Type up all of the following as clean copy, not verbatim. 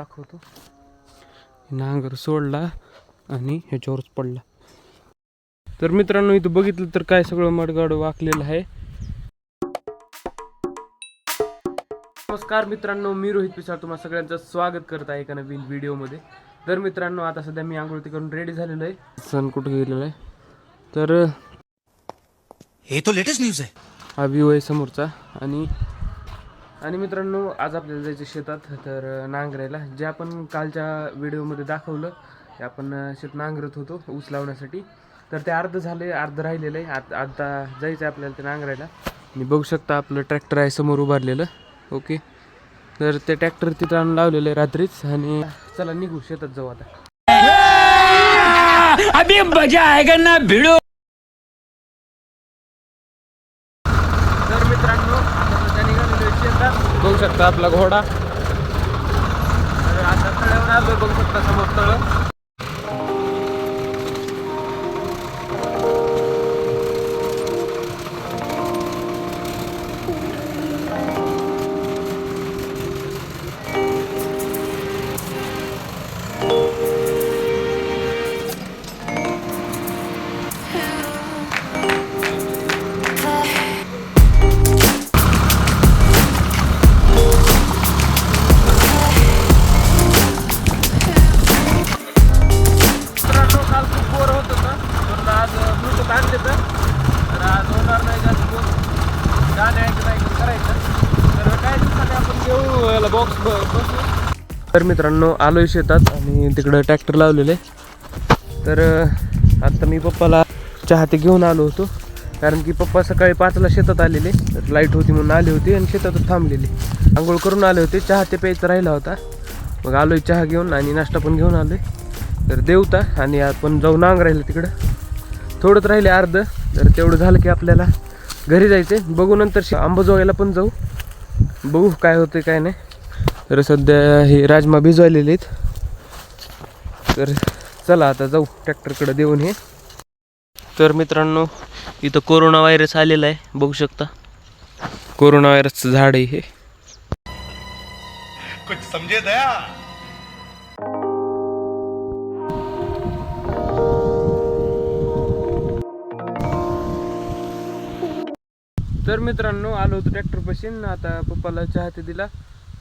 दाखवतो. नांगर सोडला आणि ह्याच्यावरच पडला. तर मित्रांनो इथं बघितलं तर काय सगळं मडगाड वाकलेलं आहे. नमस्कार मित्रांनो, मी रोहित पिसाळ तुम्हाला सगळ्यांचं स्वागत करत आहे एका नवीन व्हिडिओमध्ये. तर मित्रांनो आता सध्या मी आंघोळ करून रेडी झालेलो आहे. सण कुठं गेलेला आहे तर हे तो लेटेस्ट न्यूज आहे. हा व्ह्यू आहे समोरचा. आणि मित्रांनो आज आपल्याला जायचं शेतात तर नांगरायला. जे आपण कालच्या व्हिडिओमध्ये दाखवलं ते आपण शेत नांगरत होतो ऊस लावण्यासाठी. तर ते अर्ध झाले, अर्ध राहिलेलं आहे. आता जायचं आहे आपल्याला ते नांगरायला. मी बघू शकता आपलं ट्रॅक्टर आहे समोर उभारलेलं. ओके, तर ते ट्रॅक्टर तिथं आणून लावलेलं आहे रात्रीच. आणि चला निघू शेतात जाऊ आता. अभी मजा आएगा ना भिड़ो. तर मित्रांनो आता सध्या निघालेलो आहे शेतात. बघू शकता आपला घोडा. तर आता तळ्यावर आलो, बघू शकता समोर तळ. तर मित्रांनो आलोय शेतात आणि तिकडं ट्रॅक्टर लावलेले. तर आता मी पप्पाला चहा ते घेऊन आलो होतो, कारण की पप्पा सकाळी 5ला शेतात आलेले. तर लाईट होती म्हणून आले होते आणि शेतातच थांबलेले. आंघोळ करून आले होते, चहा ते प्यायचा राहिला होता. मग आलोय चहा घेऊन आणि नाश्ता पण घेऊन आलोय. तर देवता आणि आपण जाऊ नांगरायला तिकडं. थोडंच राहिले अर्ध. तर तेवढं झालं की आपल्याला घरी जायचे. बघू नंतर अंबाजोगाईला पण जाऊ, बघू काय होते काय नाही. तर सध्या हे राजमा भिजवायलेले आहेत. तर चला आता जाऊ ट्रॅक्टरकडे देऊन हे. तर मित्रांनो इथं कोरोना व्हायरस आलेला आहे, बघू शकता. कोरोना व्हायरसचं झाड आहे हे. कुछ समझे दया. तर मित्रांनो आलो होतो ट्रॅक्टर पाशीन. आता पप्पाला चहा ते दिला.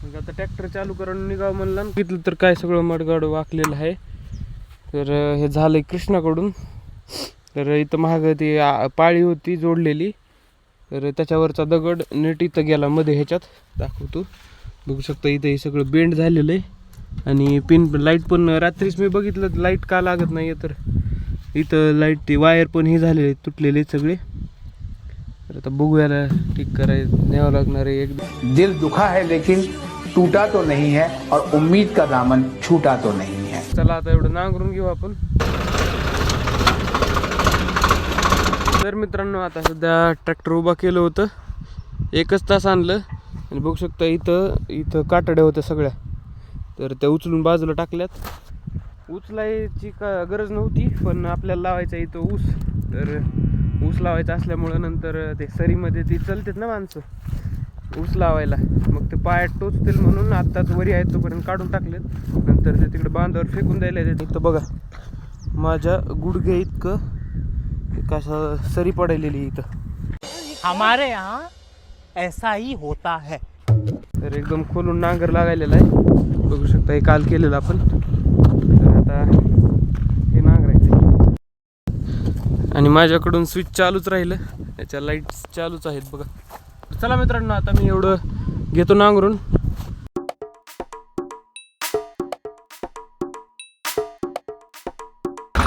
मग आता ट्रॅक्टर चालू करून निघावं म्हणलं. बघितलं तर काय सगळं मडगाड वाकलेलं आहे. तर हे झालंय कृष्णाकडून. तर इथं महाग ती पाळी होती जोडलेली. तर त्याच्यावरचा दगड नीट इथं गेला मध्ये. ह्याच्यात दाखवतो, बघू शकता इथं हे सगळं बेंड झालेलं आहे. आणि पिन लाईट पण रात्रीच मी बघितलं लाईट का लागत नाही. तर इथं लाईट ती वायर पण हे झालेले तुटलेले सगळे. तर आता बघूयाला ठीक करायचं न्यावं लागणार आहे एकदम. दिल दुखा है लेकिन टूटा तो नहीं है और उम्मीद का दामन छूटा तो नहीं है. चला आता एवढं नांगरून घेऊ आपण. तर मित्रांनो आता सध्या ट्रॅक्टर उभा केलं होतं, 1 तास आणलं. आणि बघू शकता इथं कातड्या होत्या सगळ्या. तर त्या उचलून बाजूला टाकल्यात. उचलायची का गरज नव्हती, पण आपल्याला लावायचं इथं ऊस. तर ऊस लावायचा असल्यामुळं नंतर ते सरीमध्ये ती चलतात ना माणसं ऊस लावायला, मग ते पायात टोचतील म्हणून आत्ताच वरी आहेत तोपर्यंत काढून टाकलेत. नंतर ते तिकडे बांधावर फेकून द्यायला. इथं बघा माझ्या गुडघे इतकं कशा सरी पडलेली इथं. हमारे यहाँ ऐसा ही होता है. तर एकदम खोलून नांगर लागायलेला आहे, बघू शकता. हे काल केलेलं आपण. तर आता हे नांगरायचं. आणि माझ्याकडून स्विच चालूच राहिलं, याच्या लाईट्स चालूच आहेत बघा. चला मित्रांनो आता मी एवढं घेतो नांगरून.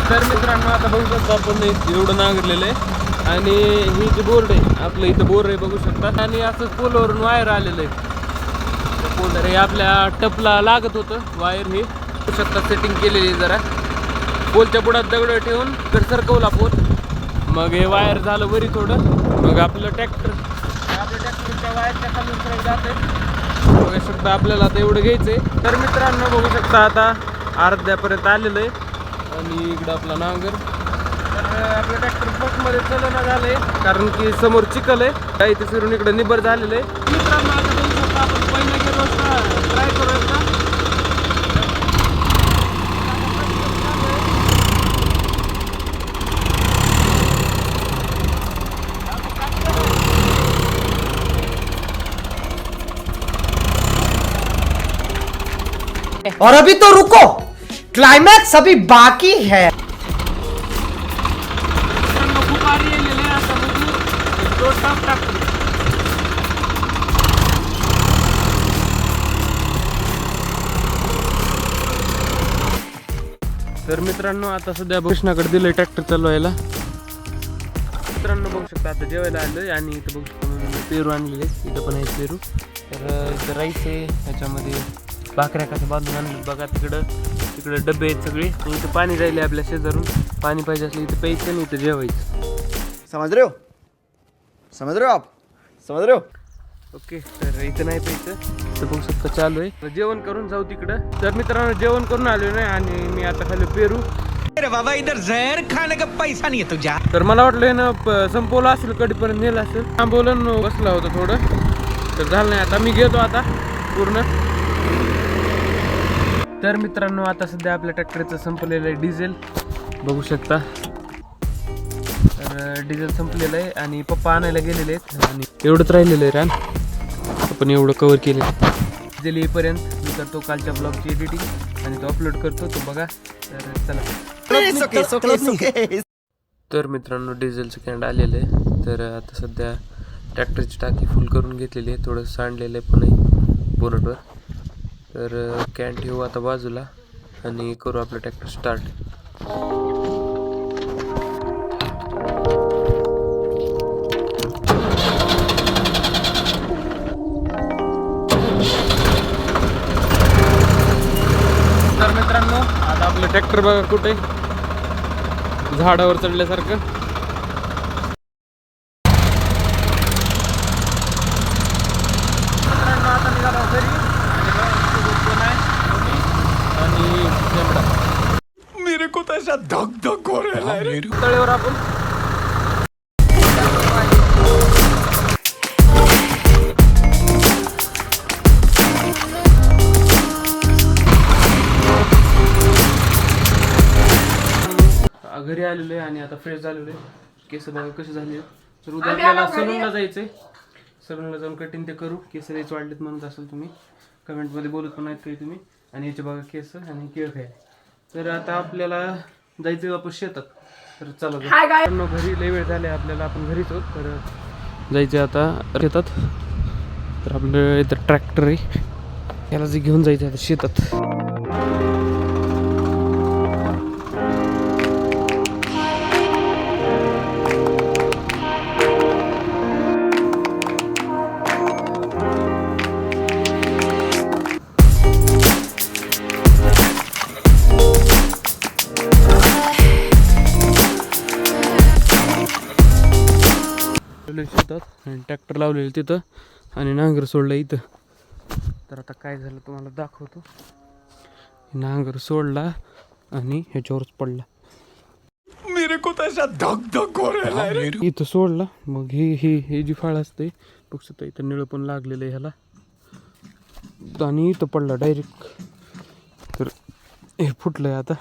तर मित्रांनो आता बघू शकता आपण एवढं नांगरलेलं आहे. आणि ही जी बोर्ड आहे आपलं इथं बोर आहे बघू शकता. आणि असं पोलवरून वायर आलेलं आहे. पोल हे आपल्या टपला लागत होतं वायर. हे बघू शकता सेटिंग केलेली आहे जरा. पोलच्या बुडात दगड ठेवून तर सरकवला पोल. मग हे वायर झालं वरी थोडं. मग आपलं ट्रॅक्टरच्या वायरच्या खालून जाते. बघू शकता आपल्याला आता एवढं घ्यायचं आहे. तर मित्रांनो बघू शकता आता अर्ध्यापर्यंत आलेलं आहे. आणि इकडं आपला नांगर. तर आपलं ट्रॅक्टर फर्स्टमध्ये चलना झालं आहे, कारण की समोर चिखल आहे. काही ते फिरून इकडं निबर झालेलं आहे. मित्रांनो आता बघू शकता आपण पहिला गेलो ट्राय करू एकदा. और अभी तो रुको, क्लाइमैक्स अभी बाकी है. खूप आरी येलेले आता बघू तो टाक टाकतो. तर मित्रांनो आता सध्या कृष्णाकडे दिलंय ट्रॅक्टर चालवायला. मित्रांनो बघू शकता आता जेवायला आलोय आणि इथं बघू शकता पेरू आणलेले, इथं पण आहे पेरू. तर इथं राईस आहे, ह्याच्यामध्ये भाकऱ्या कशा बांधून आणले बघा. तिकडं डबे आहेत सगळे. इथं पाणी राहिले आपल्या शेजारून, पाणी पाहिजे असलं इथं प्यायचं आणि इथं जेवायचं. समझ रहे हो आप समझ रहे हो. ओके, तर इथं नाही प्यायचं, तर बघू शकता चालू आहे. जेवण करून जाऊ तिकडं. तर मित्रांनो जेवण करून आलो नाही आणि मी आता खाली पेरू. अरे बाबा इधर जहर खाने का पैसा नहीं है तुझा. तर मला वाटलं ना संपवलं असेल, कधीपर्यंत नेलं असेल. थांबवलं बसला होता थोडं, तर झालं नाही. आता मी घेतो आता पूर्ण. तर मित्रांनो आता सध्या आपल्या ट्रॅक्टरचं संपलेलं आहे डिझेल, बघू शकता. तर डिझेल संपलेलं आहे आणि पप्पा आणायला गेलेले आहेत आणि एवढंच राहिलेलं आहे रान. आपण एवढं कवर केलं. डिझेल येईपर्यंत मी करतो कालच्या ब्लॉगची एडिटिंग आणि तो अपलोड करतो, तो बघा. तर चला. तर मित्रांनो डिझेलचं कॅन्ड आलेलं आहे. तर आता सध्या ट्रॅक्टरची टाकी फुल करून घेतलेली आहे, थोडं सांडलेलं आहे पण आहे बोनटवर. तर कॅन ठेवू आता बाजूला आणि करू आपलं ट्रॅक्टर स्टार्ट. तर मित्रांनो आता आपलं ट्रॅक्टर बघा कुठे झाडावर चढल्यासारखं. मित्रांनो आता निघालो घरी आणि मेरे को तो ऐसा धक धक हो रहा है. तळेवर आपण घरी आलेलो आहे आणि आता फ्रेश झालेलो आहे. केस बघा कसे झाले. तर उद्या आपल्याला सलूनला जायचंय. सलूनला जाऊन कटिंग ते करू. केस लईच वाढलेत म्हणत असेल तुम्ही, कमेंटमध्ये बोलत पण नाहीत काही तुम्ही. आणि याचे बघा केस आणि केळ खाय. तर आता आपल्याला जायचं वापस शेतात. तर चला घरी लई वेळ झाले आपल्याला, आपण घरीच आहोत. तर जायचं आता शेतात. तर आपलं इथं ट्रॅक्टर आहे, याला जे घेऊन जायचं आता शेतात. शेतात आणि ट्रॅक्टर लावलेलं तिथं आणि नांगर सोडलं इथं. तर आता काय झालं तुम्हाला दाखवतो. नांगर सोडला आणि ह्याच्यावरच पडला. मेरे को तो ऐसा धक धक हो रहा है. इथं सोडला. मग हे जी फाळ असते बघ शकता, इथं निळं पण लागलेलं आहे ह्याला आणि इथं पडला डायरेक्ट. तर हे फुटलंय आता.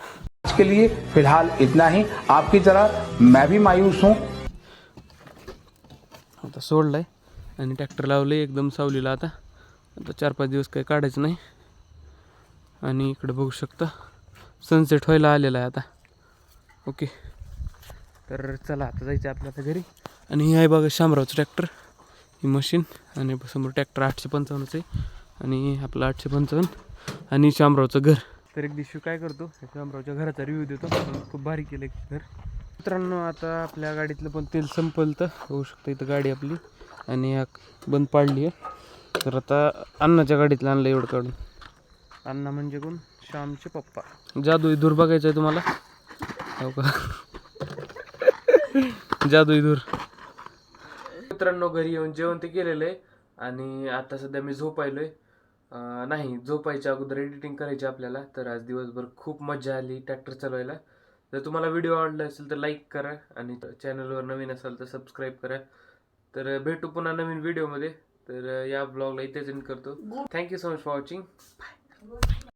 आज के लिए फिलहाल इतना ही. आपकी तरह मैं भी मायूस हूँ. आता सोडलाय आणि ट्रॅक्टर लावलं एकदम सावलीला. आता 4-5 दिवस काही काढायचं नाही. आणि इकडे बघू शकता सनसेट व्हायला आलेला आहे आता. ओके, तर चला आता जायचं आपल्याला घरी. आणि ही आहे बघा शामरावचं ट्रॅक्टर, ही मशीन. आणि समोर ट्रॅक्टर 855 आहे आणि आपलं 855 आणि शामरावचं घर. तर एक दिवशी काय करतो, शामरावच्या घराचा रिव्ह्यू देतो. खूप भारी केलं घर. मित्रांनो आता आपल्या गाडीतलं पण तेल संपलं. तर होऊ शकतं इथं गाडी आपली आणि बंद पाडली आहे. तर आता अण्णाच्या गाडीतलं आणलं एवढं काढून. अण्णा म्हणजे कोण? श्यामचे पप्पा. जादुई धूर बघायचं आहे तुम्हाला, हो का? जादुई धूर. मित्रांनो घरी येऊन जेवण ते केलेलं आहे आणि आता सध्या मी झोपायलोय. नाही, झोपायच्या अगोदर एडिटिंग करायची आपल्याला. तर आज दिवसभर खूप मजा आली ट्रॅक्टर चालवायला. जर तुम्हाला व्हिडिओ आवडला असेल तर लाईक करा आणि चॅनलवर नवीन असाल तर सबस्क्राईब करा. तर भेटू पुन्हा नवीन व्हिडिओमध्ये. तर या ब्लॉगला इथेच एंड करतो. Thank you so much for watching. Bye.